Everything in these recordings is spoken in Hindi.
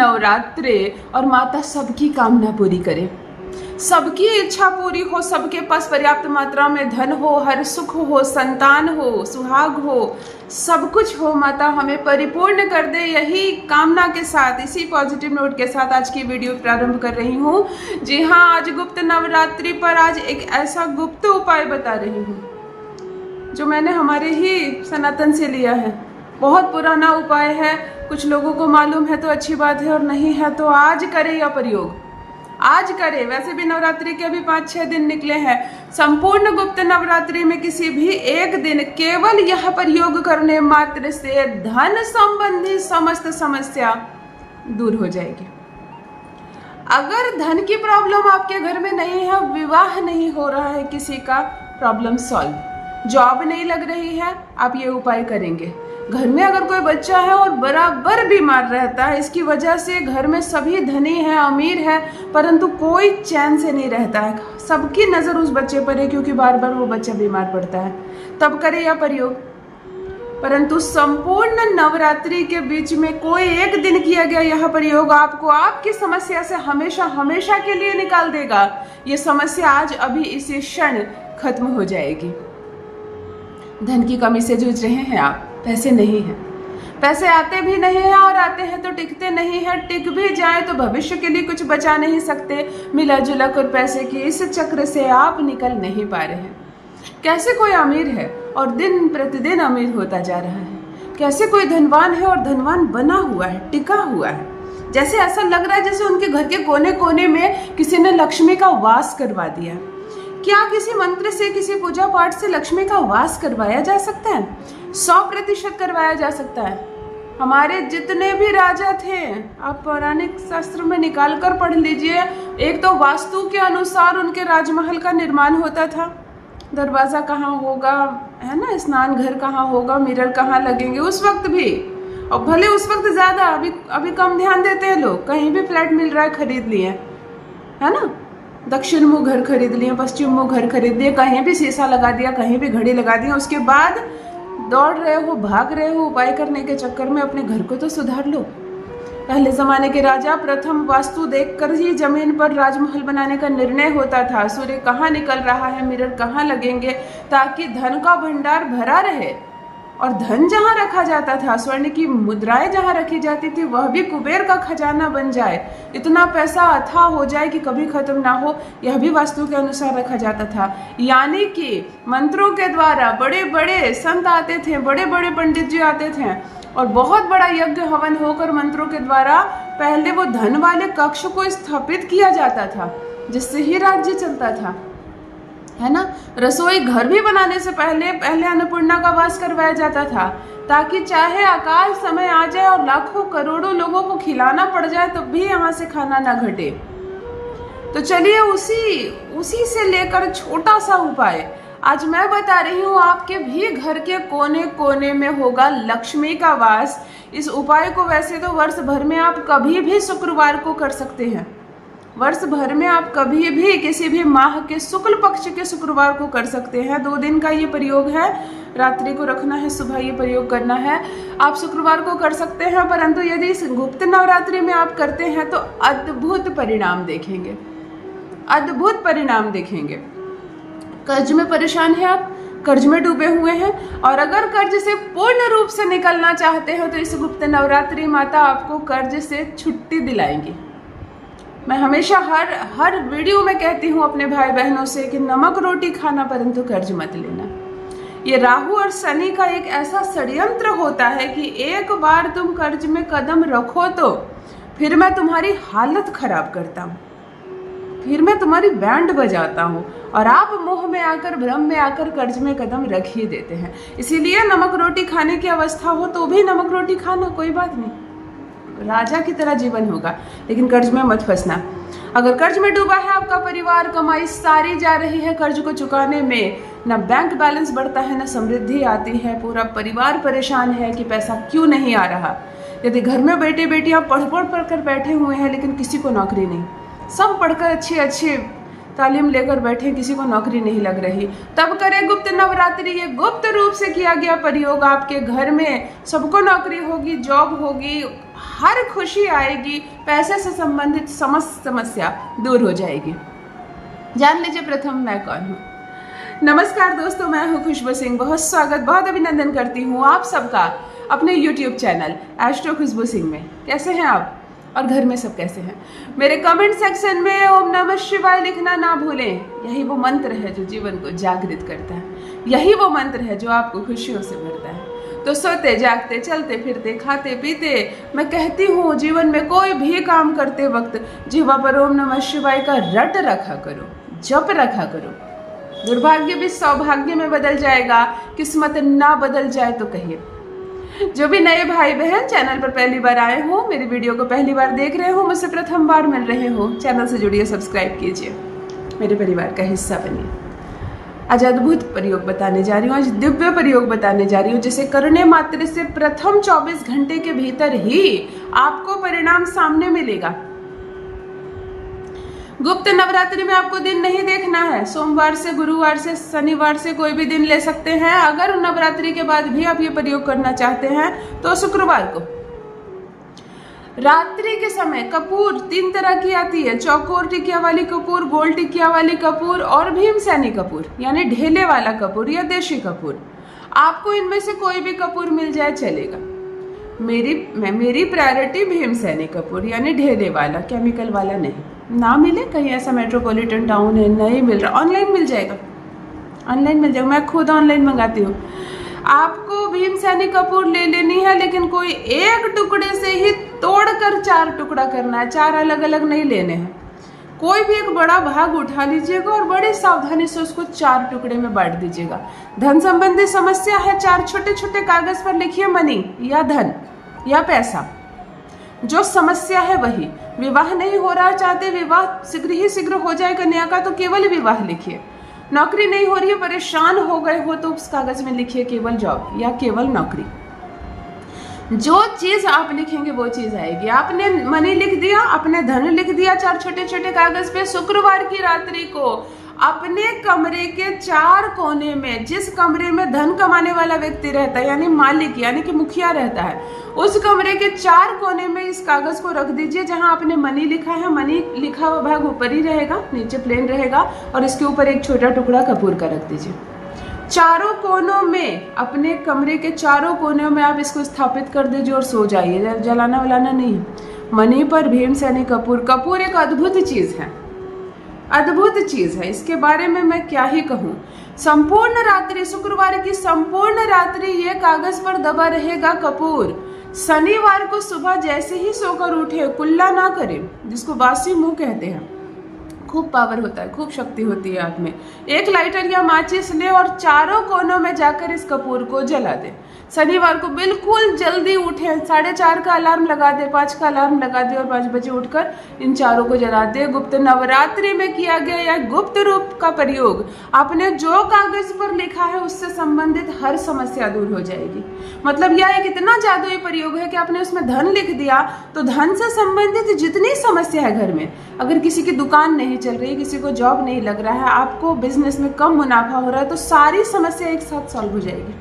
नवरात्रे और माता सबकी कामना पूरी करे, सबकी इच्छा पूरी हो, सबके पास पर्याप्त मात्रा में धन हो, हर सुख हो, संतान हो, सुहाग हो, सब कुछ हो। माता हमें परिपूर्ण कर दे, यही कामना के साथ, इसी पॉजिटिव नोट के साथ आज की वीडियो प्रारंभ कर रही हूँ। जी हाँ, आज गुप्त नवरात्रि पर आज एक ऐसा गुप्त उपाय बता रही हूँ जो मैंने हमारे ही सनातन से लिया है। बहुत पुराना उपाय है, कुछ लोगों को मालूम है तो अच्छी बात है, और नहीं है तो आज करें यह प्रयोग, आज करें। वैसे भी नवरात्रि के अभी 5-6 दिन निकले हैं। संपूर्ण गुप्त नवरात्रि में किसी भी एक दिन केवल यह प्रयोग करने मात्र से धन संबंधी समस्त समस्या दूर हो जाएगी। अगर धन की प्रॉब्लम आपके घर में नहीं है, विवाह नहीं हो रहा है किसी का, प्रॉब्लम सॉल्व, जॉब नहीं लग रही है, आप ये उपाय करेंगे। घर में अगर कोई बच्चा है और बराबर बीमार रहता है, इसकी वजह से घर में सभी धनी है, अमीर है, परंतु कोई चैन से नहीं रहता है, सबकी नज़र उस बच्चे पर है क्योंकि बार बार वो बच्चा बीमार पड़ता है, तब करे यह प्रयोग। परंतु संपूर्ण नवरात्रि के बीच में कोई एक दिन किया गया यह प्रयोग आपको आपकी समस्या से हमेशा हमेशा के लिए निकाल देगा। ये समस्या आज अभी इसी क्षण खत्म हो जाएगी। धन की कमी से जूझ रहे हैं आप, पैसे नहीं हैं, पैसे आते भी नहीं हैं और आते हैं तो टिकते नहीं हैं, टिक भी जाए तो भविष्य के लिए कुछ बचा नहीं सकते। मिला जुला कर पैसे की इस चक्र से आप निकल नहीं पा रहे हैं। कैसे कोई अमीर है और दिन प्रतिदिन अमीर होता जा रहा है, कैसे कोई धनवान है और धनवान बना हुआ है, टिका हुआ है, जैसे ऐसा लग रहा है जैसे उनके घर के कोने कोने में किसी ने लक्ष्मी का वास करवा दिया। क्या किसी मंत्र से, किसी पूजा पाठ से लक्ष्मी का वास करवाया जा सकता है? 100% करवाया जा सकता है। हमारे जितने भी राजा थे, आप पौराणिक शास्त्र में निकाल कर पढ़ लीजिए, एक तो वास्तु के अनुसार उनके राजमहल का निर्माण होता था। दरवाज़ा कहाँ होगा, है ना, स्नान घर कहाँ होगा, मिरर कहाँ लगेंगे, उस वक्त भी, और भले उस वक्त ज़्यादा, अभी कम ध्यान देते हैं लोग, कहीं भी फ्लैट मिल रहा है खरीद लिए, है ना, दक्षिण मुँह घर खरीद लिए, पश्चिम मुँह घर खरीद लिए, कहीं भी शीशा लगा दिया, कहीं भी घड़ी लगा दिया। उसके बाद दौड़ रहे हो, भाग रहे हो उपाय करने के चक्कर में, अपने घर को तो सुधार लो। पहले ज़माने के राजा प्रथम वास्तु देखकर ही जमीन पर राजमहल बनाने का निर्णय होता था। सूर्य कहाँ निकल रहा है, मिरर कहाँ लगेंगे, ताकि धन का भंडार भरा रहे। और धन जहाँ रखा जाता था, स्वर्ण की मुद्राएं जहाँ रखी जाती थी, वह भी कुबेर का खजाना बन जाए, इतना पैसा अथाह हो जाए कि कभी खत्म ना हो, यह भी वास्तु के अनुसार रखा जाता था। यानी कि मंत्रों के द्वारा बड़े बड़े संत आते थे, बड़े बड़े पंडित जी आते थे, और बहुत बड़ा यज्ञ हवन होकर मंत्रों के द्वारा पहले वो धन वाले कक्ष को स्थापित किया जाता था, जिससे ही राज्य चलता था, है ना। रसोई घर भी बनाने से पहले अन्नपूर्णा का वास करवाया जाता था, ताकि चाहे अकाल समय आ जाए और लाखों करोड़ों लोगों को खिलाना पड़ जाए तब भी यहाँ से खाना ना घटे। तो चलिए उसी से लेकर छोटा सा उपाय आज मैं बता रही हूँ। आपके भी घर के कोने कोने में होगा लक्ष्मी का वास। इस उपाय को वैसे तो वर्ष भर में आप कभी भी शुक्रवार को कर सकते हैं, वर्ष भर में आप कभी भी किसी भी माह के शुक्ल पक्ष के शुक्रवार को कर सकते हैं। 2 दिन का ये प्रयोग है, रात्रि को रखना है, सुबह ये प्रयोग करना है। आप शुक्रवार को कर सकते हैं, परंतु यदि इस गुप्त नवरात्रि में आप करते हैं तो अद्भुत परिणाम देखेंगे, अद्भुत परिणाम देखेंगे। कर्ज में परेशान है आप, कर्ज में डूबे हुए हैं, और अगर कर्ज से पूर्ण रूप से निकलना चाहते हो तो इस गुप्त नवरात्रि माता आपको कर्ज से छुट्टी दिलाएंगी। मैं हमेशा हर वीडियो में कहती हूँ अपने भाई बहनों से कि नमक रोटी खाना परंतु कर्ज मत लेना। ये राहु और शनि का एक ऐसा षड्यंत्र होता है कि एक बार तुम कर्ज में कदम रखो तो फिर मैं तुम्हारी हालत खराब करता हूँ, फिर मैं तुम्हारी बैंड बजाता हूँ, और आप मोह में आकर, भ्रम में आकर कर्ज में कदम रख ही देते हैं। इसीलिए नमक रोटी खाने की अवस्था हो तो भी नमक रोटी खाना, कोई बात नहीं, राजा की तरह जीवन होगा, लेकिन कर्ज में मत फंसना। अगर कर्ज में डूबा है आपका परिवार, कमाई सारी जा रही है कर्ज को चुकाने में, ना बैंक बैलेंस बढ़ता है, ना समृद्धि आती है, पूरा परिवार परेशान है कि पैसा क्यों नहीं आ रहा। यदि घर में बेटे बेटियां पढ़ कर बैठे हुए हैं लेकिन किसी को नौकरी नहीं, सब पढ़कर अच्छी तालीम लेकर बैठे, किसी को नौकरी नहीं लग रही, तब करें गुप्त नवरात्रि। ये गुप्त रूप से किया गया प्रयोग, आपके घर में सबको नौकरी होगी, जॉब होगी, हर खुशी आएगी, पैसे से संबंधित समस्त समस्या दूर हो जाएगी। जान लीजिए प्रथम मैं कौन हूँ। नमस्कार दोस्तों, मैं हूँ खुशबू सिंह। बहुत स्वागत, बहुत अभिनंदन करती हूँ आप सबका अपने YouTube चैनल एस्ट्रो खुशबू सिंह में। कैसे हैं आप और घर में सब कैसे हैं? मेरे कमेंट सेक्शन में ओम नमः शिवाय लिखना ना भूलें। यही वो मंत्र है जो जीवन को जागृत करता है, यही वो मंत्र है जो आपको खुशियों से भरता है। तो सोते जागते, चलते फिरते, खाते पीते, मैं कहती हूँ जीवन में कोई भी काम करते वक्त जीवा पर ओम नमः शिवाय का रट रखा करो, जप रखा करो। दुर्भाग्य भी सौभाग्य में बदल जाएगा, किस्मत ना बदल जाए तो कहिए। जो भी नए भाई बहन चैनल पर पहली बार आए हो, मेरी वीडियो को पहली बार देख रहे हो, मुझसे प्रथम बार मिल रहे हो, चैनल से जुड़िए, सब्सक्राइब कीजिए, मेरे परिवार का हिस्सा बनिए। आज अद्भुत प्रयोग बताने जा रही हूँ, आज दिव्य प्रयोग बताने जा रही हूँ, जिसे करने मात्र से प्रथम 24 घंटे के भीतर ही आपको परिणाम सामने मिलेगा। गुप्त नवरात्रि में आपको दिन नहीं देखना है। सोमवार से, गुरुवार से, शनिवार से कोई भी दिन ले सकते हैं। अगर नवरात्रि के बाद भी आप ये प्रयोग करना चाहते हैं तो शुक्रवार को रात्रि के समय कपूर 3 तरह की आती है, चौकोर टिकिया वाली कपूर, गोल टिकिया वाली कपूर और भीमसेनी कपूर यानी ढेले वाला कपूर या देशी कपूर। आपको इनमें से कोई भी कपूर मिल जाए चलेगा। मेरी प्रायोरिटी भीमसेनी कपूर यानी ढेले वाला, केमिकल वाला नहीं। ना मिले कहीं ऐसा मेट्रोपॉलिटन टाउन है, नहीं मिल रहा, ऑनलाइन मिल जाएगा, ऑनलाइन मिल जाएगा। मैं खुद ऑनलाइन मंगाती हूँ। आपको भीमसेनी कपूर ले लेनी है, लेकिन कोई एक टुकड़े से ही तोड़कर 4 टुकड़ा करना है, 4 अलग अलग नहीं लेने हैं। कोई भी एक बड़ा भाग उठा लीजिएगा और बड़ी सावधानी से उसको 4 टुकड़े में बांट दीजिएगा। धन संबंधी समस्या है, 4 छोटे छोटे कागज पर लिखिए मनी या धन या पैसा, जो समस्या है वही। विवाह नहीं हो रहा, चाहते विवाह शीघ्र ही शीघ्र हो जाए कन्या का, तो केवल विवाह लिखिए। नौकरी नहीं हो रही है, परेशान हो गए हो, तो उस कागज में लिखिए केवल जॉब या केवल नौकरी। जो चीज आप लिखेंगे वो चीज आएगी। आपने मनी लिख दिया, अपने धन लिख दिया 4 छोटे छोटे कागज पे। शुक्रवार की रात्रि को अपने कमरे के 4 कोने में, जिस कमरे में धन कमाने वाला व्यक्ति रहता है यानी मालिक यानी कि मुखिया रहता है, उस कमरे के 4 कोने में इस कागज को रख दीजिए। जहां आपने मनी लिखा है, मनी लिखा हुआ भाग ऊपर ही रहेगा, नीचे प्लेन रहेगा, और इसके ऊपर एक छोटा टुकड़ा कपूर का रख दीजिए। चारों कोनों में, अपने कमरे के चारों कोनों में आप इसको स्थापित कर दीजिए और सो जाइए। जलाना वलाना नहीं है। मनी पर भीमसेनी कपूर। कपूर एक अद्भुत चीज है, अद्भुत चीज है, इसके बारे में मैं क्या ही कहूँ। संपूर्ण रात्रि, शुक्रवार की संपूर्ण रात्रि ये कागज पर दबा रहेगा कपूर। शनिवार को सुबह जैसे ही सोकर उठे, कुल्ला ना करें, जिसको बासी मुंह कहते हैं। खूब पावर होता है, खूब शक्ति होती है आप में। एक लाइटर या माचिस ले और चारों कोनों में जाकर इस कपूर को जला दे। शनिवार को बिल्कुल जल्दी उठे, 4:30 का अलार्म लगा दे, 5 का अलार्म लगा दे और 5 बजे उठकर इन चारों को जला दे। गुप्त नवरात्रि में किया गया या गुप्त रूप का प्रयोग, आपने जो कागज पर लिखा है उससे संबंधित हर समस्या दूर हो जाएगी। मतलब यह एक इतना जादुई प्रयोग है कि आपने उसमें धन लिख दिया तो धन से संबंधित जितनी समस्या है घर में, अगर किसी की दुकान नहीं चल रही, किसी को जॉब नहीं लग रहा है, आपको बिजनेस में कम मुनाफा हो रहा है, तो सारी समस्या एक साथ सॉल्व हो जाएगी।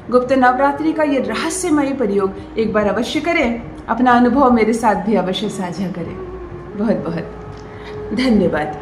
गुप्त नवरात्रि का ये रहस्यमयी प्रयोग एक बार अवश्य करें। अपना अनुभव मेरे साथ भी अवश्य साझा करें। बहुत बहुत धन्यवाद।